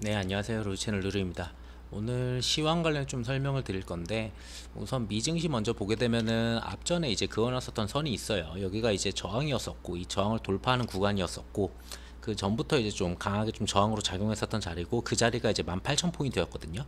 네, 안녕하세요. 로이채널 루루입니다. 오늘 시황 관련 좀 설명을 드릴 건데, 우선 미증시 먼저 보게 되면은 앞전에 이제 그어놨었던 선이 있어요. 여기가 이제 저항이었었고, 이 저항을 돌파하는 구간이었었고, 그 전부터 이제 좀 강하게 좀 저항으로 작용했었던 자리고, 그 자리가 이제 18,000포인트였거든요.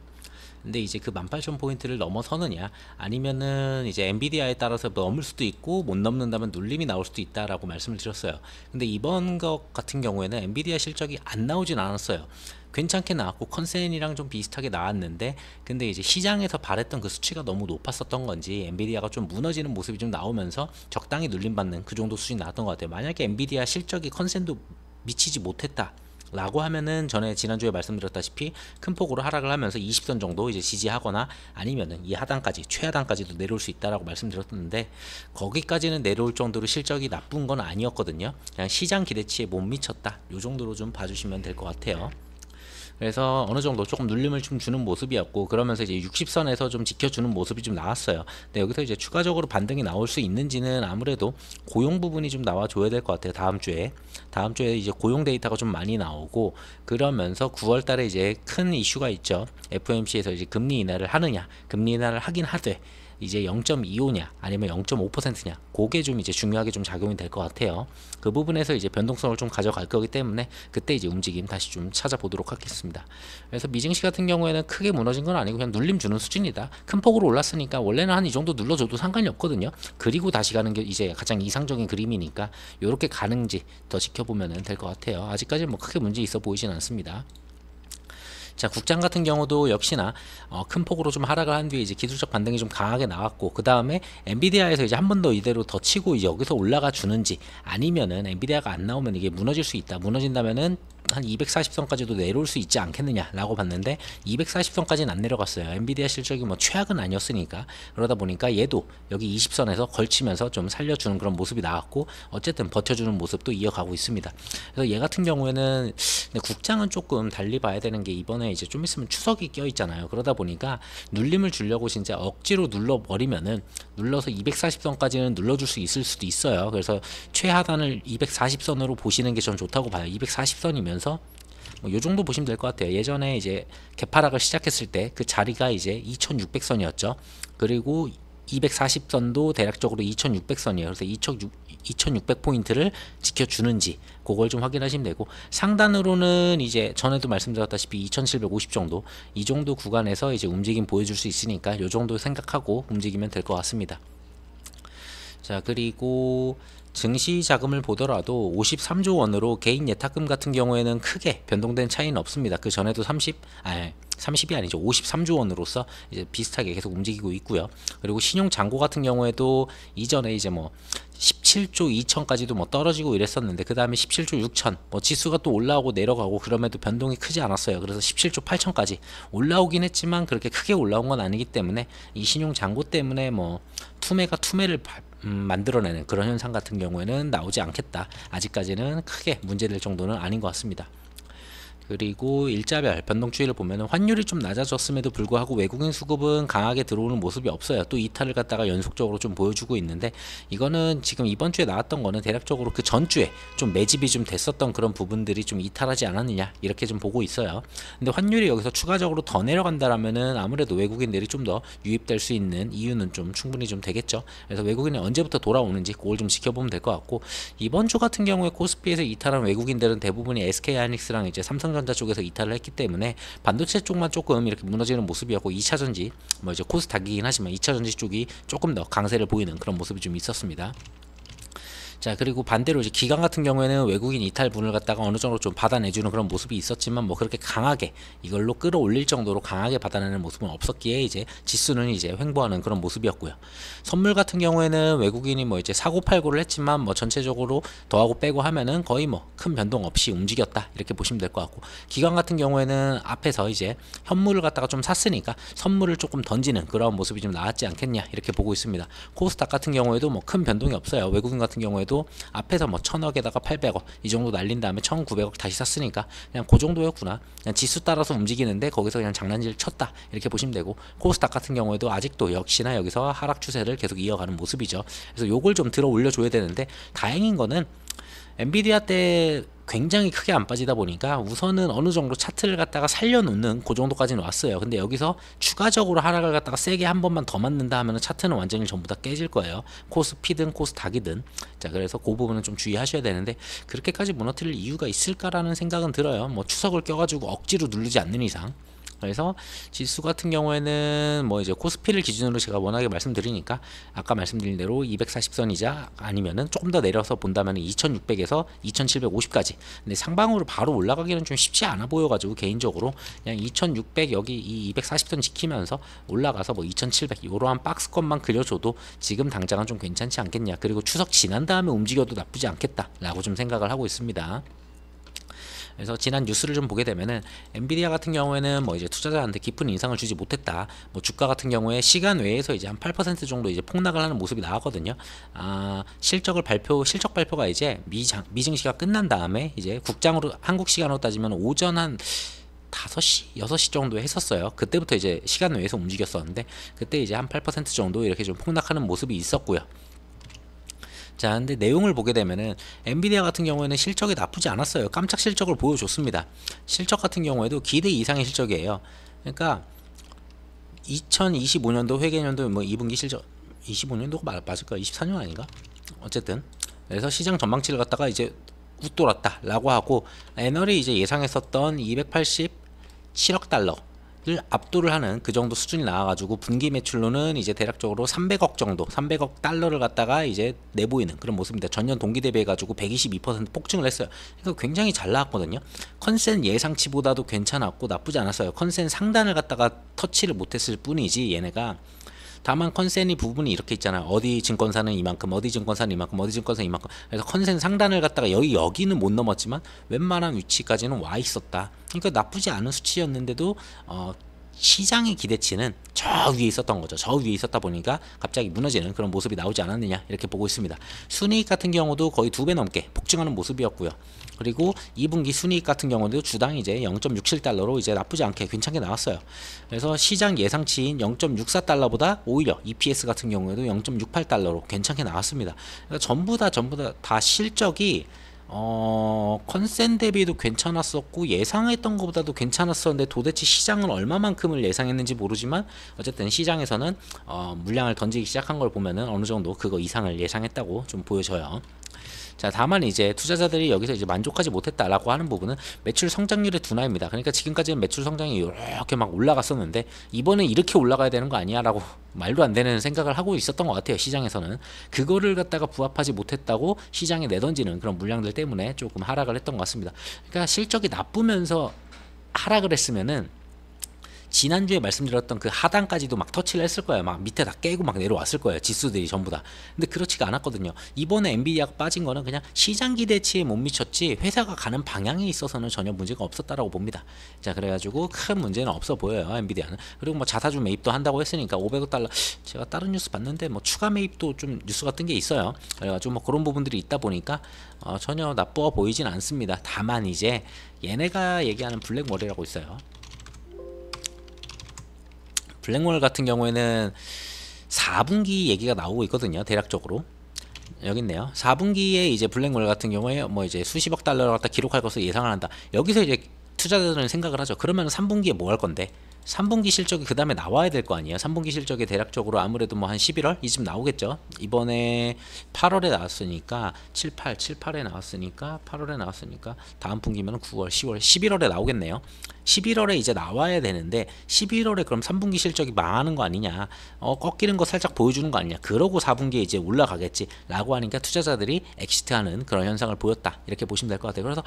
근데 이제 그 18,000포인트를 넘어서느냐, 아니면은 이제 엔비디아에 따라서 넘을 수도 있고 못 넘는다면 눌림이 나올 수도 있다라고 말씀을 드렸어요. 근데 이번 것 같은 경우에는 엔비디아 실적이 안 나오진 않았어요. 괜찮게 나왔고 컨센이랑 좀 비슷하게 나왔는데, 근데 이제 시장에서 바랬던 그 수치가 너무 높았었던 건지 엔비디아가 좀 무너지는 모습이 좀 나오면서 적당히 눌림받는 그 정도 수준이 나왔던 것 같아요. 만약에 엔비디아 실적이 컨센도 미치지 못했다 라고 하면은, 전에 지난주에 말씀드렸다시피 큰 폭으로 하락을 하면서 20선 정도 이제 지지하거나 아니면은 이 하단까지, 최하단까지도 내려올 수 있다라고 말씀드렸는데, 거기까지는 내려올 정도로 실적이 나쁜 건 아니었거든요. 그냥 시장 기대치에 못 미쳤다, 요 정도로 좀 봐주시면 될 것 같아요. 그래서 어느 정도 조금 눌림을 좀 주는 모습이었고, 그러면서 이제 60선에서 좀 지켜주는 모습이 좀 나왔어요. 근데 여기서 이제 추가적으로 반등이 나올 수 있는지는 아무래도 고용 부분이 좀 나와줘야 될 것 같아요. 다음 주에 이제 고용 데이터가 좀 많이 나오고, 그러면서 9월 달에 이제 큰 이슈가 있죠. FOMC에서 이제 금리 인하를 하느냐, 금리 인하를 하긴 하되 이제 0.25냐 아니면 0.5%냐, 그게 좀 이제 중요하게 좀 작용이 될 것 같아요. 그 부분에서 이제 변동성을 좀 가져갈 거기 때문에 그때 이제 움직임 다시 좀 찾아보도록 하겠습니다. 그래서 미증시 같은 경우에는 크게 무너진 건 아니고 그냥 눌림 주는 수준이다. 큰 폭으로 올랐으니까 원래는 한 이 정도 눌러줘도 상관이 없거든요. 그리고 다시 가는 게 이제 가장 이상적인 그림이니까 이렇게 가는지 더 지켜보면 될 것 같아요. 아직까지는 뭐 크게 문제 있어 보이진 않습니다. 자, 국장 같은 경우도 역시나 큰 폭으로 좀 하락을 한 뒤에 이제 기술적 반등이 좀 강하게 나왔고, 그 다음에 엔비디아에서 이제 한 번 더 이대로 더 치고 이제 여기서 올라가 주는지, 아니면은 엔비디아가 안 나오면 이게 무너질 수 있다, 무너진다면은 한 240선까지도 내려올 수 있지 않겠느냐라고 봤는데, 240선까지는 안 내려갔어요. 엔비디아 실적이 뭐 최악은 아니었으니까. 그러다 보니까 얘도 여기 20선에서 걸치면서 좀 살려주는 그런 모습이 나왔고, 어쨌든 버텨주는 모습도 이어가고 있습니다. 그래서 얘 같은 경우에는, 근데 국장은 조금 달리 봐야 되는 게, 이번에 이제 좀 있으면 추석이 껴 있잖아요. 그러다 보니까 눌림을 주려고 진짜 억지로 눌러버리면은, 눌러서 240선까지는 눌러줄 수 있을 수도 있어요. 그래서 최하단을 240선으로 보시는 게 전 좋다고 봐요. 240선이면서 뭐 요 정도 보시면 될 것 같아요. 예전에 이제 개파락을 시작했을 때 그 자리가 이제 2600선이었죠. 그리고 240선도 대략적으로 2600선이에요. 그래서 2600포인트를 지켜주는지 그걸 좀 확인하시면 되고, 상단으로는 이제 전에도 말씀드렸다시피 2750 정도, 이 정도 구간에서 이제 움직임 보여줄 수 있으니까 요 정도 생각하고 움직이면 될 것 같습니다. 자, 그리고 증시 자금을 보더라도 53조 원으로 개인 예탁금 같은 경우에는 크게 변동된 차이는 없습니다. 그 전에도 30이 아니죠. 53조 원으로서 이제 비슷하게 계속 움직이고 있고요. 그리고 신용 잔고 같은 경우에도 이전에 이제 뭐 17조 2천까지도 뭐 떨어지고 이랬었는데, 그 다음에 17조 6천, 뭐 지수가 또 올라오고 내려가고 그럼에도 변동이 크지 않았어요. 그래서 17조 8천까지 올라오긴 했지만 그렇게 크게 올라온 건 아니기 때문에, 이 신용 잔고 때문에 뭐 투매가 투매를 만들어내는 그런 현상 같은 경우에는 나오지 않겠다. 아직까지는 크게 문제될 정도는 아닌 것 같습니다. 그리고 일자별 변동추이를 보면 환율이 좀 낮아졌음에도 불구하고 외국인 수급은 강하게 들어오는 모습이 없어요. 또 이탈을 갖다가 연속적으로 좀 보여주고 있는데, 이거는 지금 이번 주에 나왔던 거는 대략적으로 그 전주에 좀 매집이 좀 됐었던 그런 부분들이 좀 이탈하지 않았느냐, 이렇게 좀 보고 있어요. 근데 환율이 여기서 추가적으로 더 내려간다라면은 아무래도 외국인들이 좀 더 유입될 수 있는 이유는 좀 충분히 좀 되겠죠. 그래서 외국인이 언제부터 돌아오는지 그걸 좀 지켜보면 될 것 같고, 이번 주 같은 경우에 코스피에서 이탈한 외국인들은 대부분이 SK하이닉스랑 이제 삼성전자 쪽에서 이탈을 했기 때문에 반도체 쪽만 조금 이렇게 무너지는 모습이었고, 2차전지 뭐 이제 코스닥이긴 하지만 2차전지 쪽이 조금 더 강세를 보이는 그런 모습이 좀 있었습니다. 자, 그리고 반대로 이제 기관 같은 경우에는 외국인 이탈분을 갖다가 어느 정도 좀 받아내주는 그런 모습이 있었지만, 뭐 그렇게 강하게 이걸로 끌어올릴 정도로 강하게 받아내는 모습은 없었기에 이제 지수는 이제 횡보하는 그런 모습이었고요. 선물 같은 경우에는 외국인이 뭐 이제 사고 팔고를 했지만, 뭐 전체적으로 더하고 빼고 하면은 거의 뭐 큰 변동 없이 움직였다, 이렇게 보시면 될 것 같고, 기관 같은 경우에는 앞에서 이제 현물을 갖다가 좀 샀으니까 선물을 조금 던지는 그런 모습이 좀 나왔지 않겠냐, 이렇게 보고 있습니다. 코스닥 같은 경우에도 뭐 큰 변동이 없어요. 외국인 같은 경우에도 앞에서 뭐 1000억에다가 800억 이 정도 날린 다음에 1900억 다시 샀으니까 그냥 그 정도였구나, 그냥 지수 따라서 움직이는데 거기서 그냥 장난질 쳤다, 이렇게 보시면 되고, 코스닥 같은 경우에도 아직도 역시나 여기서 하락 추세를 계속 이어가는 모습이죠. 그래서 요걸 좀 들어 올려줘야 되는데, 다행인 거는 엔비디아 때 굉장히 크게 안 빠지다 보니까 우선은 어느 정도 차트를 갖다가 살려놓는 그 정도까지는 왔어요. 근데 여기서 추가적으로 하락을 갖다가 세게 한 번만 더 맞는다 하면 차트는 완전히 전부 다 깨질 거예요. 코스피든 코스닥이든. 자, 그래서 그 부분은 좀 주의하셔야 되는데 그렇게까지 무너뜨릴 이유가 있을까라는 생각은 들어요. 뭐 추석을 껴가지고 억지로 누르지 않는 이상. 그래서 지수 같은 경우에는 뭐 이제 코스피를 기준으로 제가 워낙에 말씀드리니까 아까 말씀드린 대로 240선이자 아니면은 조금 더 내려서 본다면 2600에서 2750까지. 근데 상방으로 바로 올라가기는 좀 쉽지 않아 보여가지고 개인적으로 그냥 2600 여기 이 240선 지키면서 올라가서 뭐 2700 이러한 박스권만 그려줘도 지금 당장은 좀 괜찮지 않겠냐. 그리고 추석 지난 다음에 움직여도 나쁘지 않겠다라고 좀 생각을 하고 있습니다. 그래서 지난 뉴스를 좀 보게 되면은 엔비디아 같은 경우에는 뭐 이제 투자자한테 깊은 인상을 주지 못했다. 뭐 주가 같은 경우에 시간 외에서 이제 한 8% 정도 이제 폭락을 하는 모습이 나왔거든요. 실적 발표가 이제 미증시가 끝난 다음에 이제 국장으로 한국 시간으로 따지면 오전 한 5시, 6시 정도에 했었어요. 그때부터 이제 시간 외에서 움직였었는데 그때 이제 한 8% 정도 이렇게 좀 폭락하는 모습이 있었고요. 자, 근데 내용을 보게 되면은 엔비디아 같은 경우에는 실적이 나쁘지 않았어요. 깜짝 실적을 보여줬습니다. 실적 같은 경우에도 기대 이상의 실적이에요. 그러니까 2025년도 회계년도 뭐 2분기 실적 25년도가 맞을까? 24년 아닌가? 어쨌든 그래서 시장 전망치를 갖다가 이제 웃돌았다라고 하고 애널이 이제 예상했었던 287억 달러 를 압도를 하는 그 정도 수준이 나와가지고 분기 매출로는 이제 대략적으로 300억 정도, 300억 달러를 갖다가 이제 내보이는 그런 모습입니다. 전년 동기 대비해가지고 122% 폭증을 했어요. 그러니까 굉장히 잘 나왔거든요. 컨센 예상치보다도 괜찮았고 나쁘지 않았어요. 컨센 상단을 갖다가 터치를 못했을 뿐이지 얘네가. 다만 컨센이 부분이 이렇게 있잖아요. 어디 증권사는 이만큼, 어디 증권사는 이만큼, 어디 증권사는 이만큼. 그래서 컨센 상단을 갖다가 여기는 못 넘었지만 웬만한 위치까지는 와 있었다. 그러니까 나쁘지 않은 수치였는데도 시장의 기대치는 저 위에 있었던 거죠. 저 위에 있었다 보니까 갑자기 무너지는 그런 모습이 나오지 않았느냐 이렇게 보고 있습니다. 순이익 같은 경우도 거의 2배 넘게 폭증하는 모습이었고요. 그리고 2분기 순이익 같은 경우도 주당 이제 0.67달러로 이제 나쁘지 않게 괜찮게 나왔어요. 그래서 시장 예상치인 0.64달러보다 오히려 EPS 같은 경우에도 0.68달러로 괜찮게 나왔습니다. 그러니까 전부 다 실적이 컨센 대비도 괜찮았었고 예상했던 것보다도 괜찮았었는데 도대체 시장은 얼마만큼을 예상했는지 모르지만 어쨌든 시장에서는 물량을 던지기 시작한 걸 보면은 어느 정도 그거 이상을 예상했다고 좀 보여져요. 자, 다만 이제 투자자들이 여기서 이제 만족하지 못했다라고 하는 부분은 매출 성장률의 둔화입니다. 그러니까 지금까지는 매출 성장이 이렇게 막 올라갔었는데 이번엔 이렇게 올라가야 되는 거 아니야라고 말도 안 되는 생각을 하고 있었던 것 같아요. 시장에서는 그거를 갖다가 부합하지 못했다고 시장에 내던지는 그런 물량들 때문에 조금 하락을 했던 것 같습니다. 그러니까 실적이 나쁘면서 하락을 했으면은 지난주에 말씀드렸던 그 하단까지도 막 터치를 했을 거예요. 막 밑에 다 깨고 막 내려왔을 거예요. 지수들이 전부 다. 근데 그렇지가 않았거든요. 이번에 엔비디아가 빠진 거는 그냥 시장 기대치에 못 미쳤지 회사가 가는 방향에 있어서는 전혀 문제가 없었다라고 봅니다. 자, 그래가지고 큰 문제는 없어 보여요. 엔비디아는. 그리고 뭐 자사주 매입도 한다고 했으니까 500억 달러 제가 다른 뉴스 봤는데 뭐 추가 매입도 좀 뉴스가 뜬 게 있어요. 그래가지고 뭐 그런 부분들이 있다 보니까 전혀 나쁘어 보이진 않습니다. 다만 이제 얘네가 얘기하는 블랙머리라고 있어요. 블랙몰 같은 경우에는 4분기 얘기가 나오고 있거든요. 대략적으로 여기 있네요. 4분기에 이제 블랙몰 같은 경우에 뭐 이제 수십억 달러를 갖다 기록할 것을 예상을 한다. 여기서 이제 투자자들은 생각을 하죠. 그러면 3분기에 뭐 할 건데? 3분기 실적이 그 다음에 나와야 될 거 아니에요. 3분기 실적이 대략적으로 아무래도 뭐 한 11월 이쯤 나오겠죠. 이번에 8월에 나왔으니까 7월에 나왔으니까 8월에 나왔으니까 다음 분기면 9월, 10월, 11월에 나오겠네요. 11월에 이제 나와야 되는데 11월에 그럼 3분기 실적이 망하는 거 아니냐, 꺾이는 거 살짝 보여주는 거 아니냐, 그러고 4분기에 이제 올라가겠지 라고 하니까 투자자들이 엑시트하는 그런 현상을 보였다 이렇게 보시면 될 것 같아요. 그래서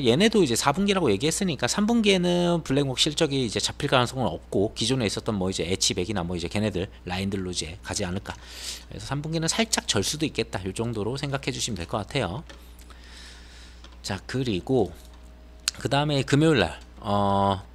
얘네도 이제 4분기라고 얘기했으니까 3분기에는 블랙록 실적이 이제 잡힐 가능성은 없고 기존에 있었던 뭐 이제 H백이나 뭐 이제 걔네들 라인들로 이제 가지 않을까. 그래서 3분기는 살짝 절 수도 있겠다 이 정도로 생각해 주시면 될 것 같아요. 자, 그리고 그 다음에 금요일날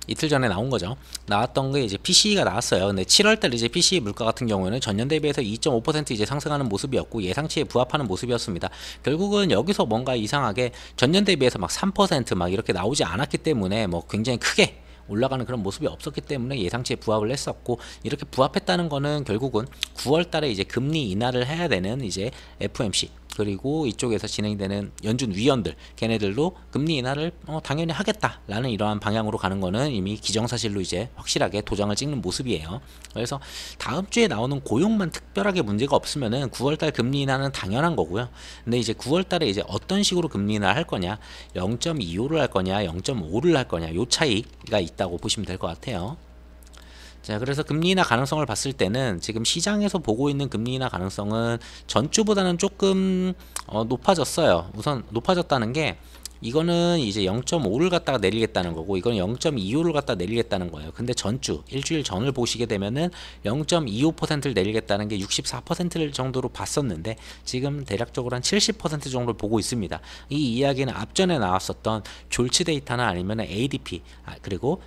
이틀 전에 나온 거죠. 나왔던 게 이제 PCE가 나왔어요. 근데 7월달 이제 PCE 물가 같은 경우에는 전년 대비해서 2.5% 이제 상승하는 모습이었고 예상치에 부합하는 모습이었습니다. 결국은 여기서 뭔가 이상하게 전년 대비해서 막 3% 이렇게 나오지 않았기 때문에 뭐 굉장히 크게 올라가는 그런 모습이 없었기 때문에 예상치에 부합을 했었고, 이렇게 부합했다는 거는 결국은 9월 달에 이제 금리 인하를 해야 되는 이제 FOMC 그리고 이쪽에서 진행되는 연준 위원들 걔네들도 금리 인하를 당연히 하겠다라는 이러한 방향으로 가는 거는 이미 기정사실로 이제 확실하게 도장을 찍는 모습이에요. 그래서 다음 주에 나오는 고용만 특별하게 문제가 없으면은 9월달 금리 인하는 당연한 거고요. 근데 이제 9월달에 이제 어떤 식으로 금리 인하를 할 거냐, 0.25를 할 거냐, 0.5를 할 거냐, 요 차이가 있다고 보시면 될 것 같아요. 자, 그래서 금리 인하 가능성을 봤을 때는 지금 시장에서 보고 있는 금리 인하 가능성은 전주보다는 조금 높아졌어요. 우선 높아졌다는 게 이거는 이제 0.5를 갖다가 내리겠다는 거고, 이거는 0.25를 갖다 내리겠다는 거예요. 근데 전주 일주일 전을 보시게 되면은 0.25%를 내리겠다는 게 64% 정도로 봤었는데 지금 대략적으로 한 70% 정도를 보고 있습니다. 이 이야기는 앞전에 나왔었던 졸츠 데이터나 아니면 ADP, 그리고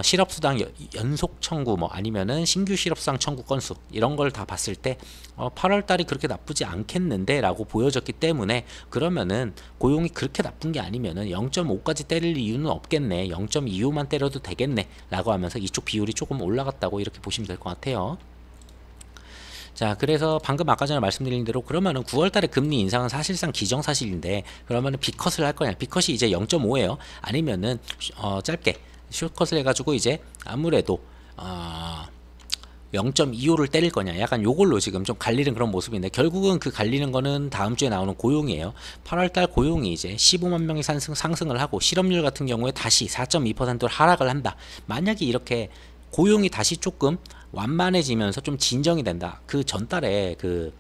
실업수당 연속 청구 아니면은 신규 실업수당 청구 건수 이런 걸 다 봤을 때 8월달이 그렇게 나쁘지 않겠는데 라고 보여졌기 때문에, 그러면은 고용이 그렇게 나쁜 게 아니면은 0.5까지 때릴 이유는 없겠네, 0.25만 때려도 되겠네 라고 하면서 이쪽 비율이 조금 올라갔다고 이렇게 보시면 될 것 같아요. 자, 그래서 방금 아까 전에 말씀드린 대로 그러면은 9월달에 금리 인상은 사실상 기정사실인데, 그러면은 B컷을 할 거냐, B컷이 이제 0.5예요 아니면은 짧게 숏컷을 해가지고 이제 아무래도 0.25를 때릴 거냐, 약간 요걸로 지금 좀 갈리는 그런 모습인데, 결국은 그 갈리는 거는 다음 주에 나오는 고용이에요. 8월달 고용이 이제 15만 명이 상승을 하고 실업률 같은 경우에 다시 4.2%로 하락을 한다. 만약에 이렇게 고용이 다시 조금 완만해지면서 좀 진정이 된다. 그 전달에 그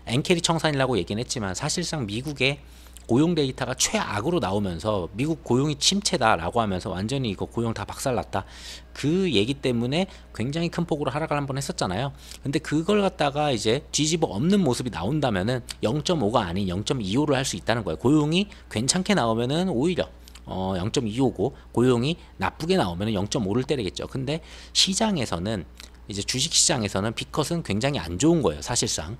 엔케리 청산이라고 얘기는 했지만 사실상 미국의 고용 데이터가 최악으로 나오면서 미국 고용이 침체다라고 하면서 완전히 이거 고용 다 박살났다, 그 얘기 때문에 굉장히 큰 폭으로 하락을 한번 했었잖아요. 근데 그걸 갖다가 이제 뒤집어 엎는 모습이 나온다면은 0.5가 아닌 0.25를 할 수 있다는 거예요. 고용이 괜찮게 나오면은 오히려 0.25고 고용이 나쁘게 나오면은 0.5를 때리겠죠. 근데 시장에서는 이제 주식시장에서는 B컷은 굉장히 안 좋은 거예요, 사실상.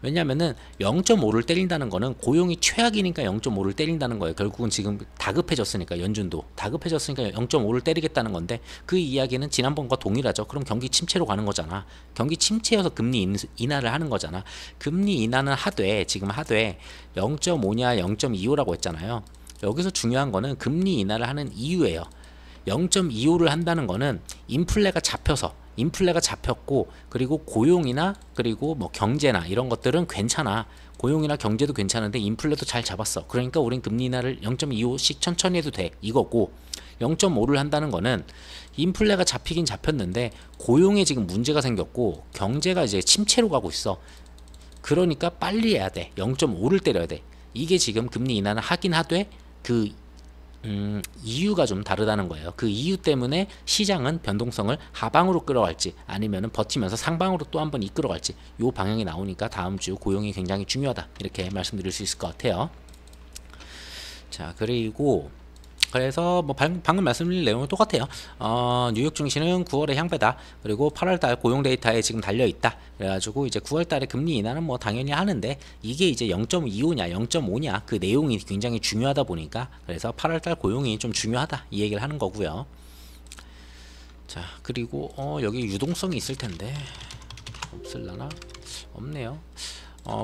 왜냐면은 0.5를 때린다는 거는 고용이 최악이니까 0.5를 때린다는 거예요. 결국은 지금 다급해졌으니까, 연준도 다급해졌으니까 0.5를 때리겠다는 건데, 그 이야기는 지난번과 동일하죠. 그럼 경기 침체로 가는 거잖아. 경기 침체여서 금리 인하를 하는 거잖아. 금리 인하는 지금 하되 0.5냐 0.25라고 했잖아요. 여기서 중요한 거는 금리 인하를 하는 이유예요. 0.25를 한다는 거는 인플레가 잡혔고, 그리고 고용이나 그리고 경제나 이런 것들은 괜찮아. 고용이나 경제도 괜찮은데 인플레도 잘 잡았어. 그러니까 우린 금리 인하를 0.25씩 천천히 해도 돼, 이거고, 0.5를 한다는 거는 인플레가 잡히긴 잡혔는데 고용에 지금 문제가 생겼고 경제가 이제 침체로 가고 있어. 그러니까 빨리 해야 돼. 0.5를 때려야 돼. 이게 지금 금리 인하는 하긴 하되 그 이유가 좀 다르다는 거예요. 그 이유 때문에 시장은 변동성을 하방으로 끌어갈지 아니면은 버티면서 상방으로 또 한번 이끌어갈지, 요 방향이 나오니까 다음 주 고용이 굉장히 중요하다, 이렇게 말씀드릴 수 있을 것 같아요. 자, 그래서 방금 말씀드린 내용은 똑같아요. 뉴욕 증시는 9월에 향배다. 그리고 8월달 고용 데이터에 지금 달려 있다. 그래가지고 이제 9월달에 금리 인하는 당연히 하는데, 이게 이제 0.25냐 0.5냐 그 내용이 굉장히 중요하다 보니까, 그래서 8월달 고용이 좀 중요하다, 이 얘기를 하는 거고요. 자, 그리고 여기 유동성이 있을 텐데 없을라나? 없네요.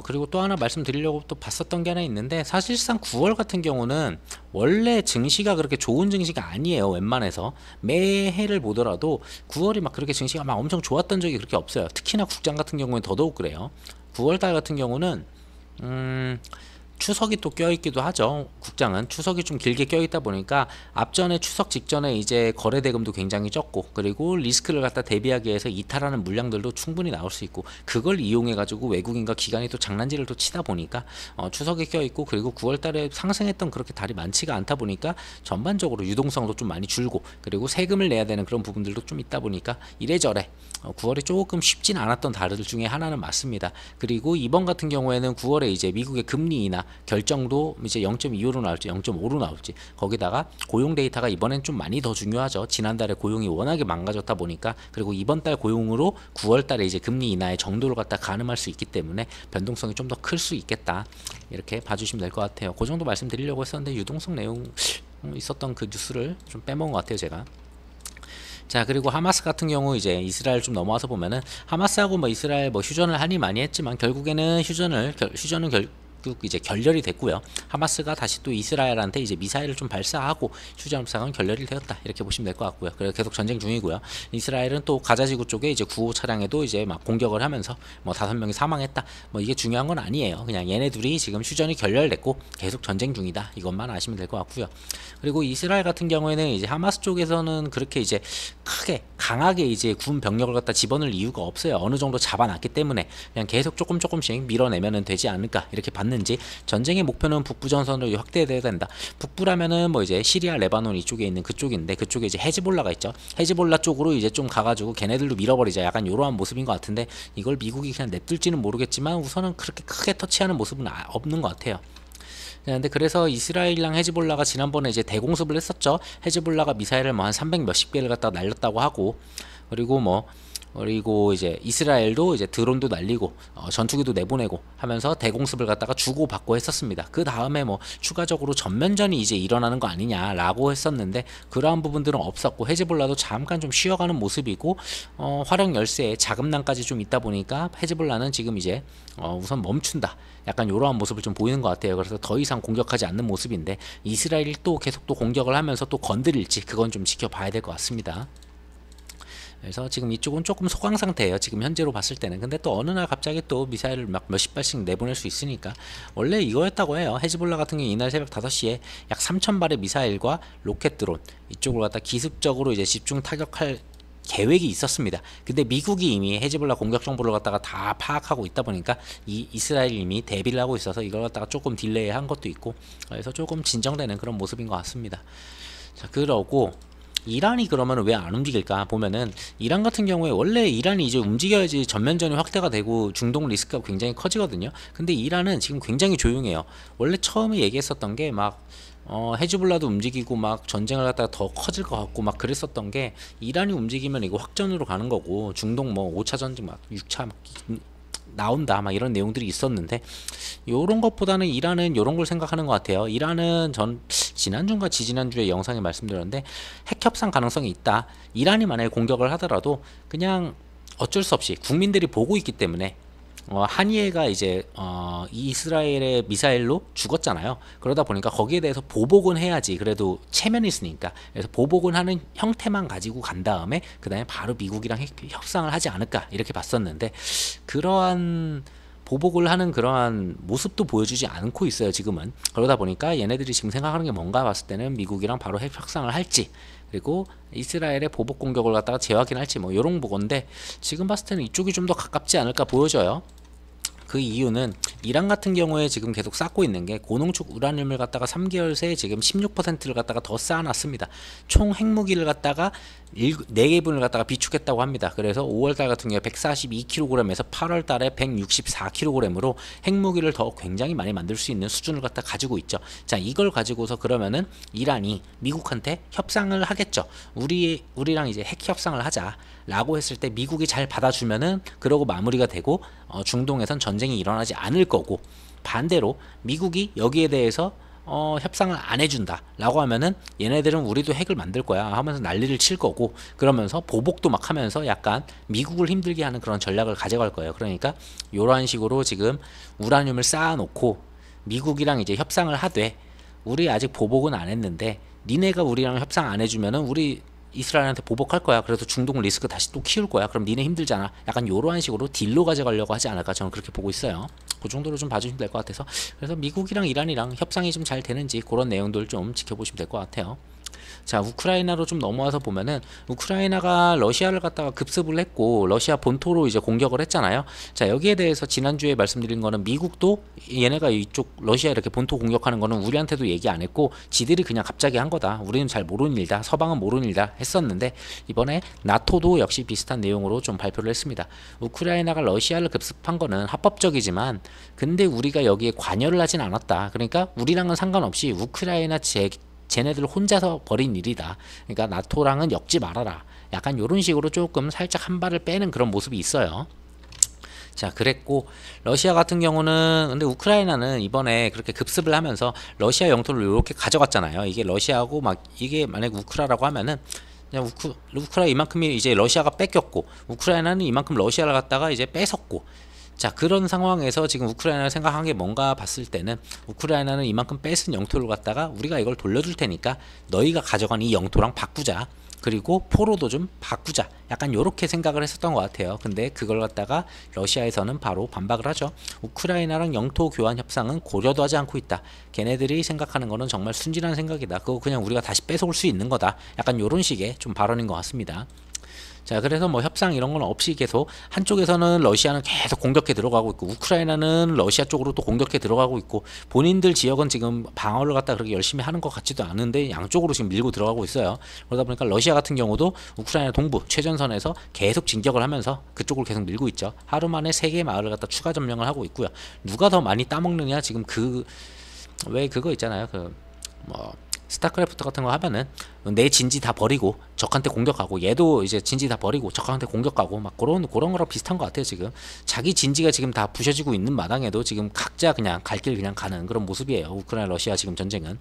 그리고 또 하나 말씀드리려고 또 봤었던 게 하나 있는데, 사실상 9월 같은 경우는 원래 증시가 그렇게 좋은 증시가 아니에요. 웬만해서 매해를 보더라도 9월이 그렇게 증시가 엄청 좋았던 적이 그렇게 없어요. 특히나 국장 같은 경우는 더더욱 그래요. 9월달 같은 경우는 추석이 또 껴있기도 하죠. 국장은 추석이 좀 길게 껴있다 보니까 앞전에 추석 직전에 이제 거래 대금도 굉장히 적고, 그리고 리스크를 갖다 대비하기 위해서 이탈하는 물량들도 충분히 나올 수 있고, 그걸 이용해 가지고 외국인과 기관이 또 장난질을 또 치다 보니까 추석에 껴있고, 그리고 9월달에 상승했던 그렇게 달이 많지가 않다 보니까 전반적으로 유동성도 좀 많이 줄고, 그리고 세금을 내야 되는 그런 부분들도 좀 있다 보니까 이래저래 9월에 조금 쉽진 않았던 달들 중에 하나는 맞습니다. 그리고 이번 같은 경우에는 9월에 이제 미국의 금리 인하 결정도 이제 0.25로 나올지 0.5로 나올지, 거기다가 고용 데이터가 이번엔 좀 많이 더 중요하죠. 지난달에 고용이 워낙에 망가졌다 보니까, 그리고 이번 달 고용으로 9월 달에 이제 금리 인하의 정도를 갖다 가늠할 수 있기 때문에 변동성이 좀 더 클 수 있겠다, 이렇게 봐주시면 될 것 같아요. 그 정도 말씀드리려고 했었는데 유동성 내용 있었던 그 뉴스를 좀 빼먹은 것 같아요, 제가. 자, 그리고 하마스 같은 경우 이제 이스라엘 좀 넘어와서 보면은 하마스하고 이스라엘 휴전을 하니 많이 했지만 결국에는 휴전은 결국 이제 결렬이 됐고요. 하마스가 다시 또 이스라엘한테 이제 미사일을 좀 발사하고 휴전 협상은 결렬이 되었다, 이렇게 보시면 될 것 같고요. 그래서 계속 전쟁 중이고요. 이스라엘은 또 가자지구 쪽에 이제 구호 차량에도 이제 막 공격을 하면서 뭐 5명이 사망했다, 뭐 이게 중요한 건 아니에요. 그냥 얘네들이 지금 휴전이 결렬됐고 계속 전쟁 중이다, 이것만 아시면 될 것 같고요. 그리고 이스라엘 같은 경우에는 이제 하마스 쪽에서는 그렇게 이제 크게 강하게 이제 군 병력을 갖다 집어넣을 이유가 없어요. 어느 정도 잡아놨기 때문에 그냥 계속 조금씩 밀어내면 되지 않을까, 이렇게 봤는지, 전쟁의 목표는 북부 전선으로 확대돼야 된다. 북부라면은 뭐 이제 시리아, 레바논 이쪽에 있는 그쪽인데, 그쪽에 이제 헤즈볼라가 있죠. 헤즈볼라 쪽으로 이제 좀 가가지고 걔네들도 밀어버리자, 약간 요러한 모습인 것 같은데, 이걸 미국이 그냥 냅둘지는 모르겠지만 우선은 그렇게 크게 터치하는 모습은 없는 것 같아요. 근데 그래서 이스라엘이랑 헤즈볼라가 지난번에 이제 대공습을 했었죠. 헤즈볼라가 미사일을 뭐 한 300 몇십 개를 갖다가 날렸다고 하고, 그리고 이제 이스라엘도 이제 드론도 날리고 전투기도 내보내고 하면서 대공습을 갖다가 주고받고 했었습니다. 그 다음에 뭐 추가적으로 전면전이 이제 일어나는 거 아니냐라고 했었는데, 그러한 부분들은 없었고, 헤즈볼라도 잠깐 좀 쉬어가는 모습이고, 화력 열세에 자금난까지 좀 있다 보니까 헤즈볼라는 지금 이제 우선 멈춘다, 약간 이러한 모습을 좀 보이는 것 같아요. 그래서 더 이상 공격하지 않는 모습인데, 이스라엘이 또 계속 또 공격을 하면서 또 건드릴지, 그건 좀 지켜봐야 될 것 같습니다. 그래서 지금 이쪽은 조금 소강 상태예요, 지금 현재로 봤을 때는. 근데 또 어느 날 갑자기 또 미사일을 막 몇십 발씩 내보낼 수 있으니까. 원래 이거였다고 해요. 헤즈볼라 같은 경우 이날 새벽 5시에 약 3,000발의 미사일과 로켓 드론 이쪽으로 갖다 기습적으로 이제 집중 타격할 계획이 있었습니다. 근데 미국이 이미 헤즈볼라 공격 정보를 갖다가 다 파악하고 있다 보니까 이스라엘이 이미 대비를 하고 있어서 이걸 갖다가 조금 딜레이 한 것도 있고, 그래서 조금 진정되는 그런 모습인 것 같습니다. 자, 그러고 이란이 그러면 왜 안 움직일까 보면은, 이란 같은 경우에 원래 이란이 이제 움직여야지 전면전이 확대가 되고 중동 리스크가 굉장히 커지거든요. 근데 이란은 지금 굉장히 조용해요. 원래 처음에 얘기했었던 게 막 헤즈볼라도 움직이고 막 전쟁을 갖다가 더 커질 것 같고 막 그랬었던 게, 이란이 움직이면 이거 확전으로 가는 거고 중동 뭐 5차 전쟁 막 6차 막 나온다, 막 이런 내용들이 있었는데, 요런 것보다는 이란은 요런 걸 생각하는 것 같아요. 이란은 전 지난주인가 지지난주에 영상에 말씀드렸는데, 핵 협상 가능성이 있다. 이란이 만약에 공격을 하더라도 그냥 어쩔 수 없이 국민들이 보고 있기 때문에, 한이에가 이제 이스라엘의 미사일로 죽었잖아요. 그러다 보니까 거기에 대해서 보복은 해야지, 그래도 체면이 있으니까. 그래서 보복은 하는 형태만 가지고 간 다음에 그 다음에 바로 미국이랑 협상을 하지 않을까, 이렇게 봤었는데, 그러한 보복을 하는 그러한 모습도 보여주지 않고 있어요, 지금은. 그러다 보니까 얘네들이 지금 생각하는 게 뭔가 봤을 때는 미국이랑 바로 핵 협상을 할지, 그리고 이스라엘의 보복 공격을 갖다가 재확인할지, 뭐 요런 보건데, 지금 봤을 때는 이쪽이 좀 더 가깝지 않을까 보여져요. 그 이유는 이란 같은 경우에 지금 계속 쌓고 있는 게, 고농축 우라늄을 갖다가 3개월 새에 지금 16%를 갖다가 더 쌓아놨습니다. 총 핵무기를 갖다가 4개분을 갖다가 비축했다고 합니다. 그래서 5월달 같은 경우에 142kg에서 8월달에 164kg으로 핵무기를 더 굉장히 많이 만들 수 있는 수준을 갖다 가지고 있죠. 자, 이걸 가지고서 그러면은 이란이 미국한테 협상을 하겠죠. 우리랑 이제 핵 협상을 하자 라고 했을 때 미국이 잘 받아주면은 그러고 마무리가 되고, 중동에선 전쟁이 일어나지 않을 거고, 반대로 미국이 여기에 대해서 협상을 안 해준다 라고 하면은 얘네들은 우리도 핵을 만들 거야 하면서 난리를 칠 거고, 그러면서 보복도 막 하면서 약간 미국을 힘들게 하는 그런 전략을 가져갈 거예요. 그러니까 이러한 식으로 지금 우라늄을 쌓아놓고 미국이랑 이제 협상을 하되, 우리 아직 보복은 안 했는데 니네가 우리랑 협상 안 해주면은 우리 이스라엘한테 보복할 거야. 그래서 중동 리스크 다시 또 키울 거야. 그럼 니네 힘들잖아. 약간 요러한 식으로 딜로 가져가려고 하지 않을까, 저는 그렇게 보고 있어요. 그 정도로 좀 봐주시면 될 것 같아서, 그래서 미국이랑 이란이랑 협상이 좀 잘 되는지 그런 내용들 좀 지켜보시면 될 것 같아요. 자, 우크라이나로 좀 넘어와서 보면은, 우크라이나가 러시아를 갖다가 급습을 했고 러시아 본토로 이제 공격을 했잖아요. 자, 여기에 대해서 지난주에 말씀드린 거는, 미국도 얘네가 이쪽 러시아 이렇게 본토 공격하는 거는 우리한테도 얘기 안 했고 지들이 그냥 갑자기 한 거다, 우리는 잘 모르는 일이다, 서방은 모르는 일이다 했었는데, 이번에 나토도 역시 비슷한 내용으로 좀 발표를 했습니다. 우크라이나가 러시아를 급습한 거는 합법적이지만 근데 우리가 여기에 관여를 하진 않았다. 그러니까 우리랑은 상관없이 우크라이나 쟤네들 혼자서 벌인 일이다. 그러니까 나토랑은 엮지 말아라. 약간 이런 식으로 조금 살짝 한 발을 빼는 그런 모습이 있어요. 자, 그랬고 러시아 같은 경우는, 근데 우크라이나는 이번에 그렇게 급습을 하면서 러시아 영토를 이렇게 가져갔잖아요. 이게 러시아고 막 이게 만약 우크라라고 하면은 그냥 우크라 이만큼이 이제 러시아가 뺏겼고, 우크라이나는 이만큼 러시아를 갖다가 이제 뺏었고, 자, 그런 상황에서 지금 우크라이나를 생각한 게 뭔가 봤을 때는 우크라이나는 이만큼 뺏은 영토를 갖다가 우리가 이걸 돌려줄 테니까 너희가 가져간 이 영토랑 바꾸자. 그리고 포로도 좀 바꾸자. 약간 요렇게 생각을 했었던 것 같아요. 근데 그걸 갖다가 러시아에서는 바로 반박을 하죠. 우크라이나랑 영토 교환 협상은 고려도 하지 않고 있다. 걔네들이 생각하는 거는 정말 순진한 생각이다. 그거 그냥 우리가 다시 뺏어올 수 있는 거다. 약간 요런 식의 좀 발언인 것 같습니다. 자, 그래서 뭐 협상 이런 건 없이 계속 한쪽에서는 러시아는 계속 공격해 들어가고 있고 우크라이나는 러시아 쪽으로 또 공격해 들어가고 있고 본인들 지역은 지금 방어를 갖다 그렇게 열심히 하는 것 같지도 않은데 양쪽으로 지금 밀고 들어가고 있어요. 그러다 보니까 러시아 같은 경우도 우크라이나 동부 최전선에서 계속 진격을 하면서 그쪽으로 계속 밀고 있죠. 하루 만에 3개의 마을을 갖다 추가 점령을 하고 있고요. 누가 더 많이 따먹느냐 지금 왜 그거 있잖아요. 스타크래프트 같은 거 하면은 내 진지 다 버리고 적한테 공격하고 얘도 이제 진지 다 버리고 적한테 공격하고 막 그런 거랑 비슷한 것 같아요. 지금 자기 진지가 지금 다 부셔지고 있는 마당에도 지금 각자 그냥 갈 길 그냥 가는 그런 모습이에요. 우크라이나 러시아 지금 전쟁은.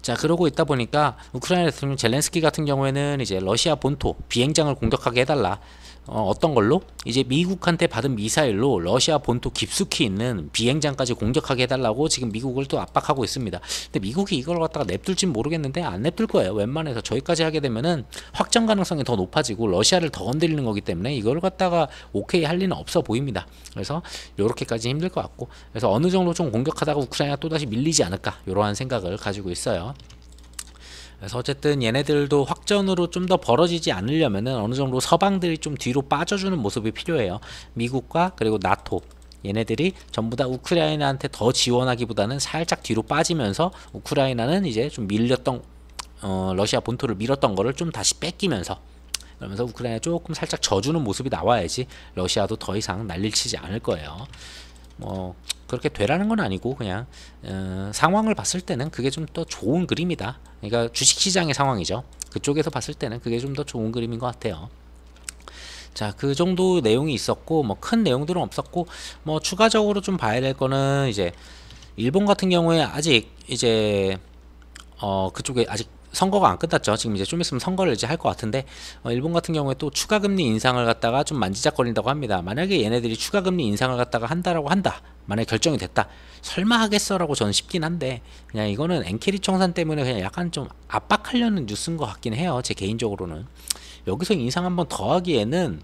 자, 그러고 있다 보니까 우크라이나 대통령 젤렌스키 같은 경우에는 이제 러시아 본토 비행장을 공격하게 해달라. 어떤 걸로? 이제 미국한테 받은 미사일로 러시아 본토 깊숙이 있는 비행장까지 공격하게 해달라고 지금 미국을 또 압박하고 있습니다. 근데 미국이 이걸 갖다가 냅둘진 모르겠는데 안 냅둘 거예요. 웬만해서 저기까지 하게 되면은 확정 가능성이 더 높아지고 러시아를 더 건드리는 거기 때문에 이걸 갖다가 오케이 할 리는 없어 보입니다. 그래서 요렇게까지 힘들 것 같고, 그래서 어느 정도 좀 공격하다가 우크라이나 또다시 밀리지 않을까 이러한 생각을 가지고 있어요. 그래서 어쨌든 얘네들도 확전으로 좀 더 벌어지지 않으려면은 어느 정도 서방들이 좀 뒤로 빠져주는 모습이 필요해요. 미국과 그리고 나토 얘네들이 전부 다 우크라이나한테 더 지원하기보다는 살짝 뒤로 빠지면서 우크라이나는 이제 좀 밀렸던 러시아 본토를 밀었던 거를 좀 다시 뺏기면서, 그러면서 우크라이나 조금 살짝 져주는 모습이 나와야지 러시아도 더 이상 난리를 치지 않을 거예요. 뭐 그렇게 되라는 건 아니고 그냥 상황을 봤을 때는 그게 좀 더 좋은 그림이다. 그러니까 주식시장의 상황이죠. 그쪽에서 봤을 때는 그게 좀 더 좋은 그림인 것 같아요. 자, 그 정도 내용이 있었고 뭐 큰 내용들은 없었고, 뭐 추가적으로 좀 봐야 될 거는 이제 일본 같은 경우에 아직 이제 그쪽에 아직 선거가 안 끝났죠. 지금 이제 좀 있으면 선거를 이제 할 것 같은데, 일본 같은 경우에 또 추가금리 인상을 갖다가 좀 만지작거린다고 합니다. 만약에 얘네들이 추가금리 인상을 갖다가 한다라고 한다. 만약에 결정이 됐다. 설마 하겠어라고 저는 싶긴 한데, 그냥 이거는 엔캐리 청산 때문에 그냥 약간 좀 압박하려는 뉴스인 것 같긴 해요. 제 개인적으로는. 여기서 인상 한번 더 하기에는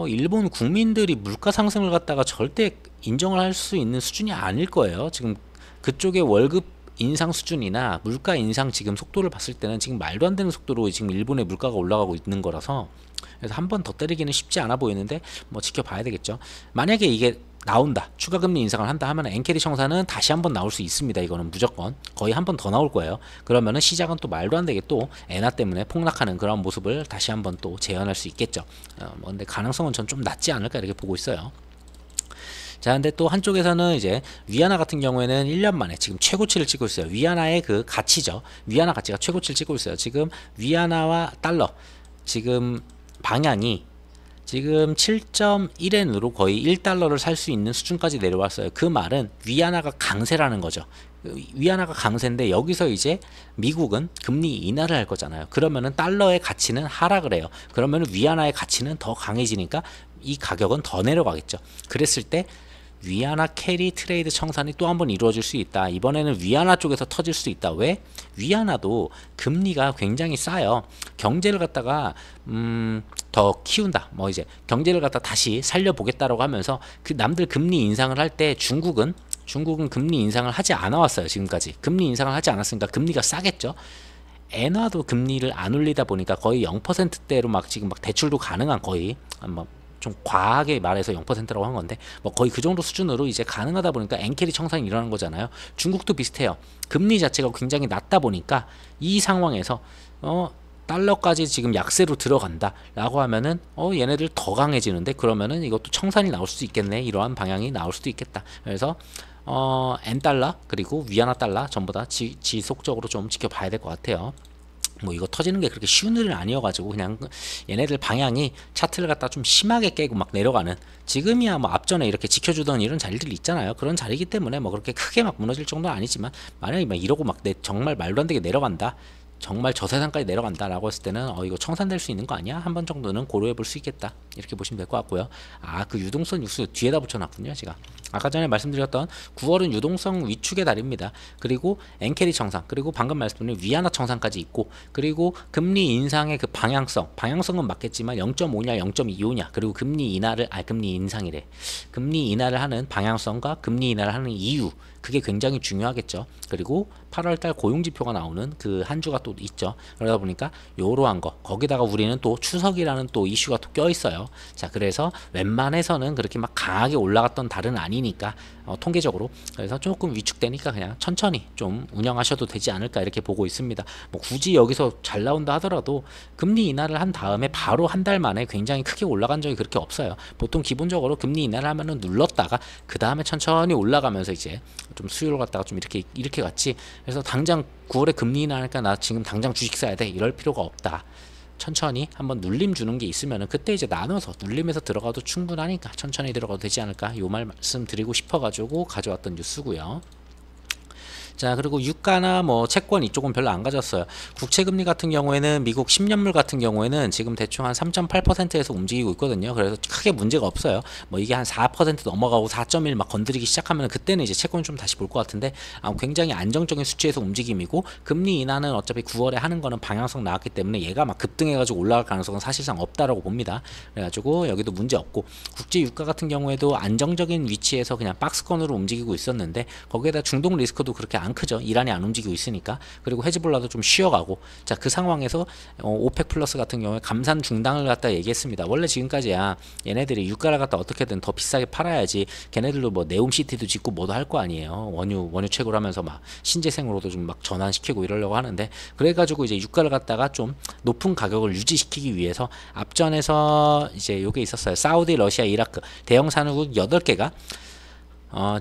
일본 국민들이 물가 상승을 갖다가 절대 인정을 할 수 있는 수준이 아닐 거예요. 지금 그쪽의 월급 인상 수준이나 물가 인상 지금 속도를 봤을 때는 지금 말도 안 되는 속도로 지금 일본의 물가가 올라가고 있는 거라서, 그래서 한 번 더 때리기는 쉽지 않아 보이는데 뭐 지켜봐야 되겠죠. 만약에 이게 나온다, 추가금리 인상을 한다 하면 엔캐리 청산은 다시 한번 나올 수 있습니다. 이거는 무조건 거의 한 번 더 나올 거예요. 그러면은 시장은 또 말도 안 되게 또 엔화 때문에 폭락하는 그런 모습을 다시 한번 또 재현할 수 있겠죠. 근데 가능성은 전 좀 낮지 않을까 이렇게 보고 있어요. 자, 근데 또 한쪽에서는 이제 위안화 같은 경우에는 1년 만에 지금 최고치를 찍고 있어요. 위안화의 그 가치죠. 위안화 가치가 최고치를 찍고 있어요. 지금 위안화와 달러 지금 방향이 지금 7.1엔으로 거의 1달러를 살 수 있는 수준까지 내려왔어요. 그 말은 위안화가 강세라는 거죠. 위안화가 강세인데 여기서 이제 미국은 금리 인하를 할 거잖아요. 그러면은 달러의 가치는 하락을 해요. 그러면은 위안화의 가치는 더 강해지니까 이 가격은 더 내려가겠죠. 그랬을 때 위안화 캐리 트레이드 청산이 또 한번 이루어질 수 있다. 이번에는 위안화 쪽에서 터질 수 있다. 왜? 위안화도 금리가 굉장히 싸요. 경제를 갖다가 더 키운다. 뭐 이제 경제를 갖다 다시 살려보겠다라고 하면서 그 남들 금리 인상을 할 때 중국은 금리 인상을 하지 않아 왔어요. 지금까지 금리 인상을 하지 않았으니까 금리가 싸겠죠. 엔화도 금리를 안 올리다 보니까 거의 0%대로 막 지금 막 대출도 가능한, 거의 좀 과하게 말해서 0%라고 한 건데 뭐 거의 그 정도 수준으로 이제 가능하다 보니까 엔캐리 청산이 일어나는 거잖아요. 중국도 비슷해요. 금리 자체가 굉장히 낮다 보니까 이 상황에서 달러까지 지금 약세로 들어간다 라고 하면은 얘네들 더 강해지는데, 그러면은 이것도 청산이 나올 수도 있겠네. 이러한 방향이 나올 수도 있겠다. 그래서 엔달러 그리고 위안화 달러 전부 다 지속적으로 좀 지켜봐야 될 것 같아요. 뭐 이거 터지는 게 그렇게 쉬운 일은 아니어가지고 그냥 얘네들 방향이 차트를 갖다 좀 심하게 깨고 막 내려가는, 지금이야 뭐 앞전에 이렇게 지켜주던 이런 자리들이 있잖아요. 그런 자리이기 때문에 뭐 그렇게 크게 막 무너질 정도는 아니지만 만약에 막 이러고 막 정말 말도 안 되게 내려간다, 정말 저세상까지 내려간다라고 했을 때는 이거 청산될 수 있는 거 아니야? 한 번 정도는 고려해 볼 수 있겠다. 이렇게 보시면 될 것 같고요. 그 유동성 뉴스 뒤에다 붙여놨군요. 제가 아까 전에 말씀드렸던 9월은 유동성 위축의 달입니다. 그리고 엔캐리 청산, 그리고 방금 말씀드린 위안화 청산까지 있고, 그리고 금리 인상의 그 방향성은 맞겠지만 0.5냐 0.25냐, 그리고 금리 인상이래. 금리 인하를 하는 방향성과 금리 인하를 하는 이유, 그게 굉장히 중요하겠죠. 그리고 8월달 고용지표가 나오는 그 한 주가 또 있죠. 그러다 보니까 요러한 거, 거기다가 우리는 또 추석이라는 또 이슈가 또 껴있어요. 자, 그래서 웬만해서는 그렇게 막 강하게 올라갔던 달은 아니니까 통계적으로, 그래서 조금 위축되니까 그냥 천천히 좀 운영하셔도 되지 않을까 이렇게 보고 있습니다. 뭐 굳이 여기서 잘 나온다 하더라도 금리 인하를 한 다음에 바로 한 달 만에 굉장히 크게 올라간 적이 그렇게 없어요. 보통 기본적으로 금리 인하를 하면은 눌렀다가 그 다음에 천천히 올라가면서 이제 좀 수요를 갖다가 좀 이렇게 갔지. 그래서 당장 9월에 금리 인하니까 나 지금 당장 주식 사야 돼, 이럴 필요가 없다. 천천히 한번 눌림 주는 게 있으면은 그때 이제 나눠서 눌림에서 들어가도 충분하니까 천천히 들어가도 되지 않을까, 요 말씀 드리고 싶어 가지고 가져왔던 뉴스고요. 자, 그리고 유가나 뭐 채권 이쪽은 별로 안 가졌어요. 국채금리 같은 경우에는 미국 10년물 같은 경우에는 지금 대충 한 3.8%에서 움직이고 있거든요. 그래서 크게 문제가 없어요. 뭐 이게 한 4% 넘어가고 4.1 막 건드리기 시작하면 그때는 이제 채권 좀 다시 볼 것 같은데, 굉장히 안정적인 수치에서 움직임이고, 금리 인하는 어차피 9월에 하는 거는 방향성 나왔기 때문에 얘가 막 급등해가지고 올라갈 가능성은 사실상 없다라고 봅니다. 그래가지고 여기도 문제 없고, 국제 유가 같은 경우에도 안정적인 위치에서 그냥 박스권으로 움직이고 있었는데, 거기에다 중동 리스크도 그렇게 안 크죠. 이란이 안 움직이고 있으니까. 그리고 헤즈볼라도 좀 쉬어가고. 자, 그 상황에서 오펙 플러스 같은 경우에 감산 중단을 갖다 얘기했습니다. 원래 지금까지야 얘네들이 유가를 갖다 어떻게든 더 비싸게 팔아야지 걔네들도 뭐 네옴시티도 짓고 뭐도 할 거 아니에요. 원유 채굴 하면서 막 신재생으로도 좀 막 전환시키고 이러려고 하는데, 그래가지고 이제 유가를 갖다가 좀 높은 가격을 유지시키기 위해서 앞전에서 이제 요게 있었어요. 사우디, 러시아, 이라크 대형 산유국 8개가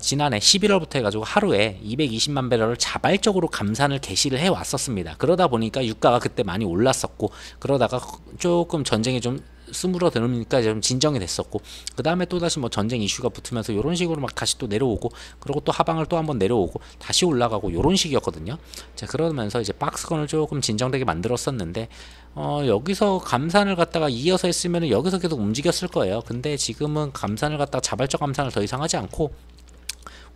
지난해 11월부터 해가지고 하루에 220만 배럴을 자발적으로 감산을 개시를 해왔었습니다. 그러다 보니까 유가가 그때 많이 올랐었고, 그러다가 조금 전쟁이 좀 스물어들으니까 좀 진정이 됐었고, 그 다음에 또다시 뭐 전쟁 이슈가 붙으면서 이런 식으로 막 다시 또 내려오고, 그리고 또 하방을 또 한번 내려오고 다시 올라가고 이런 식이었거든요. 자, 그러면서 이제 박스권을 조금 진정되게 만들었었는데, 여기서 감산을 갖다가 이어서 했으면 여기서 계속 움직였을 거예요. 근데 지금은 감산을 갖다가 자발적 감산을 더 이상 하지 않고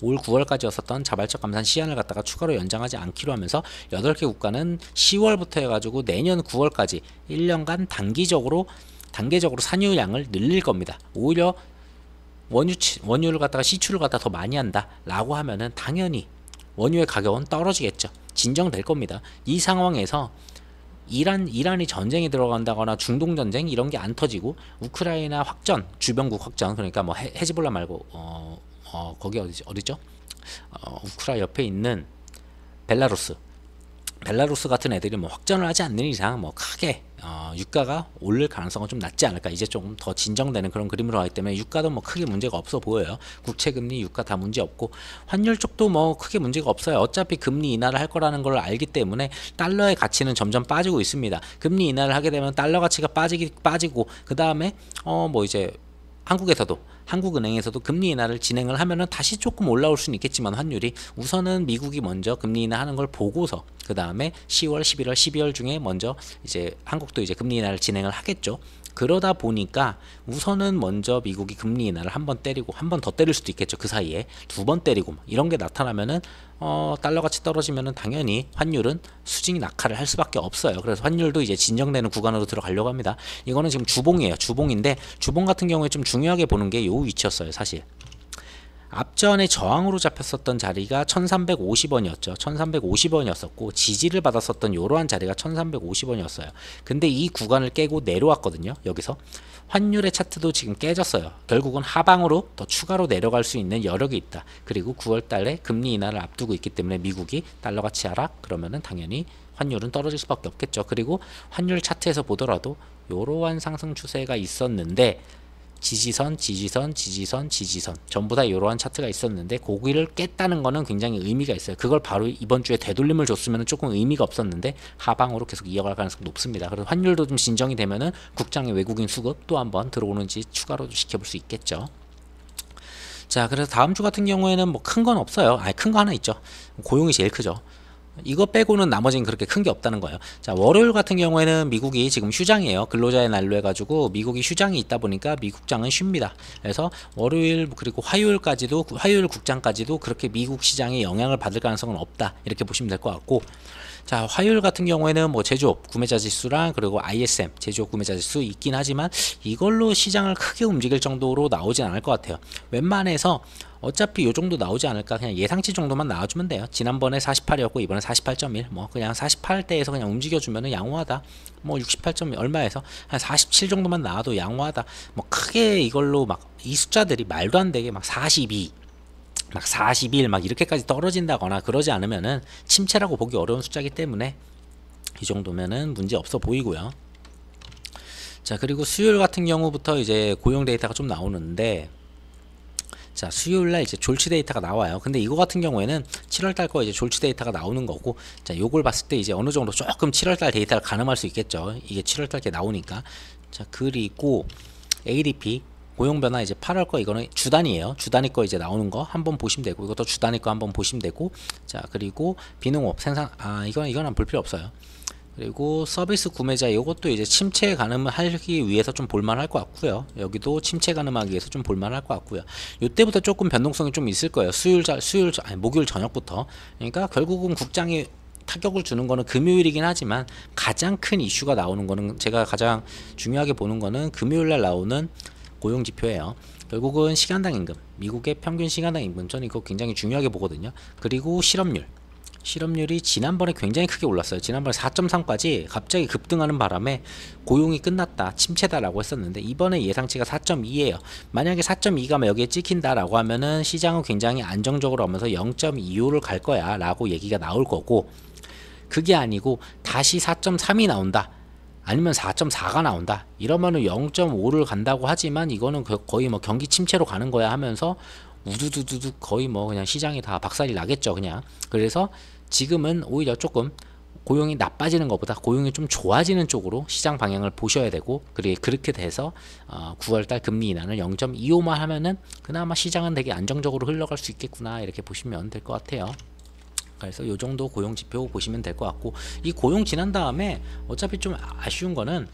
올 9월까지였었던 자발적 감산 시한을 갖다가 추가로 연장하지 않기로 하면서 8개 국가는 10월부터 해가지고 내년 9월까지 1년간 단계적으로 산유량을 늘릴 겁니다. 오히려 원유를 갖다가 시추를 갖다가 더 많이 한다라고 하면은 당연히 원유의 가격은 떨어지겠죠. 진정될 겁니다. 이 상황에서 이란이 전쟁에 들어간다거나 중동 전쟁 이런 게 안 터지고, 우크라이나 확전, 주변국 확전, 그러니까 뭐 헤즈볼라 말고 거기 어디죠? 우크라 옆에 있는 벨라루스 같은 애들이 뭐 확전을 하지 않는 이상 뭐 크게 유가가 오를 가능성은 좀 낮지 않을까. 이제 조금 더 진정되는 그런 그림으로 가기 때문에 유가도 뭐 크게 문제가 없어 보여요. 국채금리, 유가 다 문제 없고, 환율 쪽도 뭐 크게 문제가 없어요. 어차피 금리 인하를 할 거라는 걸 알기 때문에 달러의 가치는 점점 빠지고 있습니다. 금리 인하를 하게 되면 달러 가치가 빠지고, 그 다음에 뭐 이제 한국은행에서도 금리 인하를 진행을 하면은 다시 조금 올라올 수는 있겠지만, 환율이 우선은 미국이 먼저 금리 인하하는 걸 보고서 그 다음에 10월, 11월, 12월 중에 먼저 이제 한국도 이제 금리 인하를 진행을 하겠죠. 그러다 보니까 우선은 먼저 미국이 금리 인하를 한 번 때리고 한 번 더 때릴 수도 있겠죠. 그 사이에 2번 때리고 이런 게 나타나면은 달러 가치 떨어지면은 당연히 환율은 수직 낙하를 할 수밖에 없어요. 그래서 환율도 이제 진정되는 구간으로 들어가려고 합니다. 이거는 지금 주봉이에요. 주봉인데, 주봉 같은 경우에 좀 중요하게 보는 게 요 위치였어요. 사실 앞전에 저항으로 잡혔었던 자리가 1350원이었죠. 1350원이었었고 지지를 받았었던 이러한 자리가 1350원이었어요. 근데 이 구간을 깨고 내려왔거든요. 여기서 환율의 차트도 지금 깨졌어요. 결국은 하방으로 더 추가로 내려갈 수 있는 여력이 있다. 그리고 9월 달에 금리 인하를 앞두고 있기 때문에 미국이 달러 가치 하락, 그러면은 당연히 환율은 떨어질 수밖에 없겠죠. 그리고 환율 차트에서 보더라도 이러한 상승 추세가 있었는데, 지지선 전부 다 이러한 차트가 있었는데, 고기를 깼다는 거는 굉장히 의미가 있어요. 그걸 바로 이번 주에 되돌림을 줬으면 조금 의미가 없었는데 하방으로 계속 이어갈 가능성이 높습니다. 그래서 환율도 좀 진정이 되면은 국장의 외국인 수급 또 한번 들어오는지 추가로 지켜볼 수 있겠죠. 자, 그래서 다음 주 같은 경우에는 뭐 큰 건 없어요. 큰 거 하나 있죠. 고용이 제일 크죠. 이거 빼고는 나머지는 그렇게 큰 게 없다는 거예요. 자, 월요일 같은 경우에는 미국이 지금 휴장이에요. 근로자의 날로 해가지고 미국이 휴장이 있다 보니까 미국장은 쉽니다. 그래서 월요일 그리고 화요일까지도, 화요일 국장까지도 그렇게 미국 시장에 영향을 받을 가능성은 없다, 이렇게 보시면 될 것 같고, 자, 화요일 같은 경우에는 뭐 제조업 구매자 지수랑 그리고 ISM 제조업 구매자 지수 있긴 하지만 이걸로 시장을 크게 움직일 정도로 나오진 않을 것 같아요. 웬만해서 어차피 요 정도 나오지 않을까, 그냥 예상치 정도만 나와주면 돼요. 지난번에 48이었고 이번에 48.1, 뭐 그냥 48대에서 그냥 움직여주면은 양호하다. 뭐 68점 얼마에서 한 47 정도만 나와도 양호하다. 뭐 크게 이걸로 막 이 숫자들이 말도 안 되게 막 42, 막 41, 막 이렇게까지 떨어진다거나 그러지 않으면은 침체라고 보기 어려운 숫자이기 때문에 이 정도면은 문제 없어 보이고요. 자, 그리고 수요일 같은 경우부터 이제 고용 데이터가 좀 나오는데, 자, 수요일날 이제 졸치 데이터가 나와요. 근데 이거 같은 경우에는 7월달 거 이제 졸치 데이터가 나오는 거고, 자, 요걸 봤을 때 이제 어느 정도 조금 7월달 데이터를 가늠할 수 있겠죠. 이게 7월달 게 나오니까. 자, 그리고 ADP 고용 변화 이제 8월 거, 이거는 주 단위예요. 주 단위 거 이제 나오는 거 한번 보시면 되고, 이것도 주 단위 거 한번 보시면 되고, 자, 그리고 비농업 생산, 이거는 볼 필요 없어요. 그리고 서비스 구매자, 이것도 이제 침체 가늠하기 위해서 좀 볼만할 것 같고요. 여기도 침체 가늠하기 위해서 좀 볼만할 것 같고요. 이때부터 조금 변동성이 좀 있을 거예요. 목요일 저녁부터. 그러니까 결국은 국장이 타격을 주는 거는 금요일이긴 하지만 가장 큰 이슈가 나오는 거는, 제가 가장 중요하게 보는 거는 금요일날 나오는 고용 지표예요. 결국은 시간당 임금, 미국의 평균 시간당 임금, 저는 이거 굉장히 중요하게 보거든요. 그리고 실업률이 지난번에 굉장히 크게 올랐어요. 지난번에 4.3까지 갑자기 급등하는 바람에 고용이 끝났다, 침체다라고 했었는데, 이번에 예상치가 4.2예요. 만약에 4.2가 여기에 찍힌다라고 하면은 시장은 굉장히 안정적으로 하면서 0.25를 갈 거야 라고 얘기가 나올 거고, 그게 아니고 다시 4.3이 나온다, 아니면 4.4가 나온다, 이러면은 0.5를 간다고 하지만 이거는 거의 뭐 경기 침체로 가는 거야 하면서 우두두두두 거의 뭐 그냥 시장이 다 박살이 나겠죠, 그냥. 그래서 지금은 오히려 조금 고용이 나빠지는 것보다 고용이 좀 좋아지는 쪽으로 시장 방향을 보셔야 되고, 그렇게 돼서 9월달 금리 인하는 0.25만 하면은 그나마 시장은 되게 안정적으로 흘러갈 수 있겠구나, 이렇게 보시면 될 것 같아요. 그래서 요 정도 고용 지표 보시면 될 것 같고, 이 고용 지난 다음에 어차피 좀 아쉬운 거는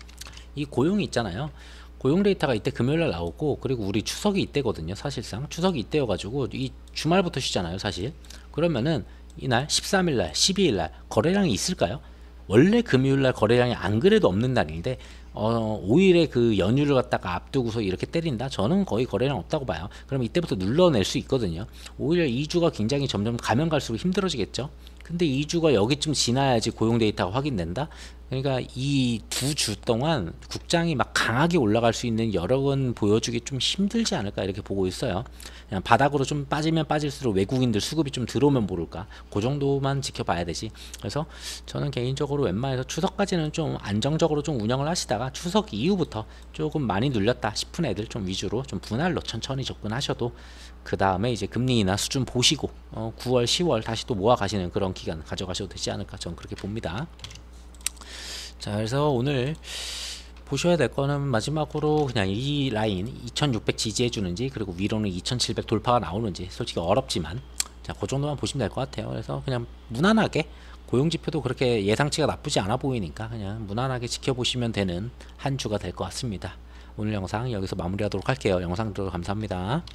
이 고용이 있잖아요. 고용 데이터가 이때 금요일날 나오고, 그리고 우리 추석이 이때거든요. 사실상 추석이 이때여가지고 이 주말부터 쉬잖아요, 사실. 그러면은 이날 13일날 12일날 거래량이 있을까요? 원래 금요일날 거래량이 안 그래도 없는 날인데 5일에 그 연휴를 갖다가 앞두고서 이렇게 때린다? 저는 거의 거래량 없다고 봐요. 그럼 이때부터 눌러낼 수 있거든요. 오히려 2주가 굉장히 점점 가면 갈수록 힘들어지겠죠. 근데 2주가 여기쯤 지나야지 고용 데이터가 확인된다? 그러니까 이 2주 동안 국장이 막 강하게 올라갈 수 있는 여력은 보여주기 좀 힘들지 않을까, 이렇게 보고 있어요. 그냥 바닥으로 좀 빠지면 빠질수록 외국인들 수급이 좀 들어오면 모를까, 그 정도만 지켜봐야 되지. 그래서 저는 개인적으로 웬만해서 추석까지는 좀 안정적으로 좀 운영을 하시다가 추석 이후부터 조금 많이 눌렸다 싶은 애들 좀 위주로 좀 분할로 천천히 접근하셔도, 그 다음에 이제 금리 인하 수준 보시고 9월 10월 다시 또 모아 가시는 그런 기간 가져가셔도 되지 않을까, 저는 그렇게 봅니다. 자, 그래서 오늘 보셔야 될 거는 마지막으로 그냥 이 라인 2600 지지해 주는지, 그리고 위로는 2700 돌파가 나오는지, 솔직히 어렵지만 자, 그 정도만 보시면 될 것 같아요. 그래서 그냥 무난하게 고용지표도 그렇게 예상치가 나쁘지 않아 보이니까 그냥 무난하게 지켜보시면 되는 한 주가 될 것 같습니다. 오늘 영상 여기서 마무리하도록 할게요. 영상 들어서 감사합니다.